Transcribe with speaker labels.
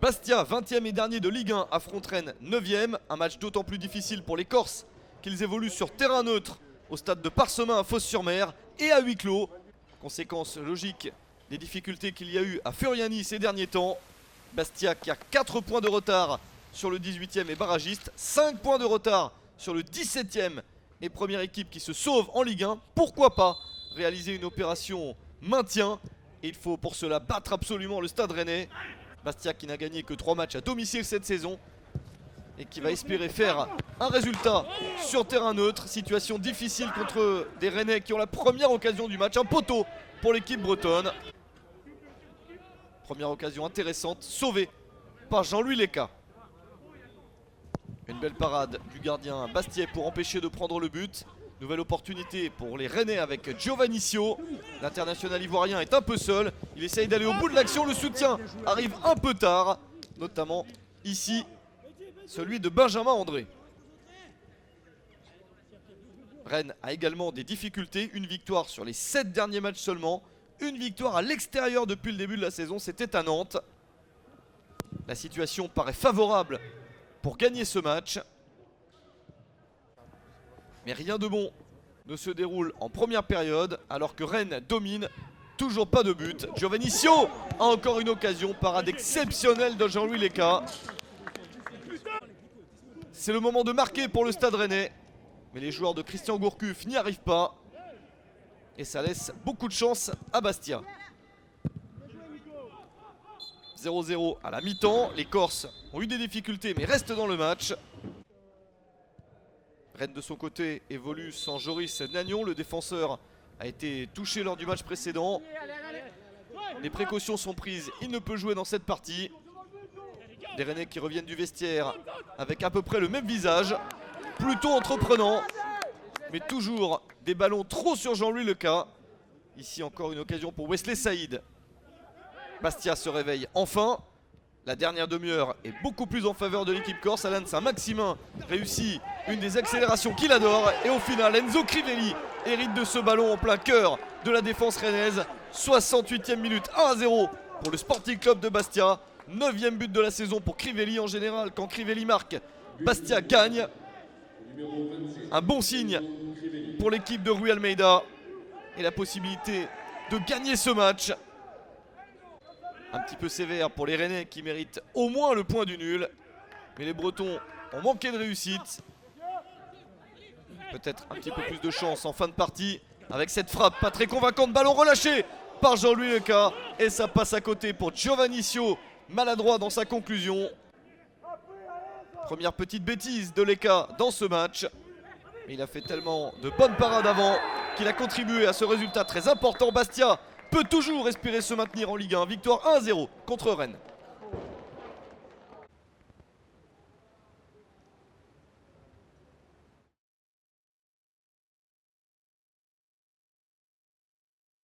Speaker 1: Bastia, 20e et dernier de Ligue 1, affronte Rennes, 9e. Un match d'autant plus difficile pour les Corses qu'ils évoluent sur terrain neutre au stade de Parsemin à Fos-sur-Mer et à huis clos. Conséquence logique des difficultés qu'il y a eu à Furiani ces derniers temps. Bastia qui a 4 points de retard sur le 18e et barragiste, 5 points de retard sur le 17e et première équipe qui se sauve en Ligue 1. Pourquoi pas réaliser une opération maintien? Et il faut pour cela battre absolument le Stade Rennais. Bastia qui n'a gagné que 3 matchs à domicile cette saison et qui va espérer faire un résultat sur terrain neutre. Situation difficile contre des Rennais qui ont la première occasion du match. Un poteau pour l'équipe bretonne. Première occasion intéressante, sauvée par Jean-Louis Leca. Une belle parade du gardien Bastiais pour empêcher de prendre le but. Nouvelle opportunité pour les Rennais avec Giovannicio. L'international ivoirien est un peu seul. Il essaye d'aller au bout de l'action. Le soutien arrive un peu tard. Notamment ici, celui de Benjamin André. Rennes a également des difficultés. Une victoire sur les 7 derniers matchs seulement. Une victoire à l'extérieur depuis le début de la saison. C'était à Nantes. La situation paraît favorable pour gagner ce match. Mais rien de bon ne se déroule en première période alors que Rennes domine. Toujours pas de but. Giovannicio a encore une occasion. Parade exceptionnelle de Jean-Louis Leca. C'est le moment de marquer pour le Stade Rennais. Mais les joueurs de Christian Gourcuff n'y arrivent pas. Et ça laisse beaucoup de chance à Bastia. 0-0 à la mi-temps. Les Corses ont eu des difficultés mais restent dans le match. Rennes de son côté évolue sans Joris Nagnon. Le défenseur a été touché lors du match précédent. Les précautions sont prises. Il ne peut jouer dans cette partie. Des Rennais qui reviennent du vestiaire avec à peu près le même visage. Plutôt entreprenant. Mais toujours des ballons trop sur Jean-Louis Leca. Ici encore une occasion pour Wesley Saïd. Bastia se réveille enfin. La dernière demi-heure est beaucoup plus en faveur de l'équipe corse. Alan Saint-Maximin réussit une des accélérations qu'il adore. Et au final, Enzo Crivelli hérite de ce ballon en plein cœur de la défense rennaise. 68e minute, 1-0 pour le Sporting Club de Bastia. 9e but de la saison pour Crivelli. En général, quand Crivelli marque, Bastia gagne. Un bon signe pour l'équipe de Rui Almeida. Et la possibilité de gagner ce match. Un petit peu sévère pour les Rennais qui méritent au moins le point du nul. Mais les Bretons ont manqué de réussite. Peut-être un petit peu plus de chance en fin de partie. Avec cette frappe pas très convaincante. Ballon relâché par Jean-Louis Leca. Et ça passe à côté pour Giovannicio. Maladroit dans sa conclusion. Première petite bêtise de Leca dans ce match. Mais il a fait tellement de bonnes parades avant qu'il a contribué à ce résultat très important. Bastia peut toujours espérer se maintenir en Ligue 1. Victoire 1-0 contre Rennes.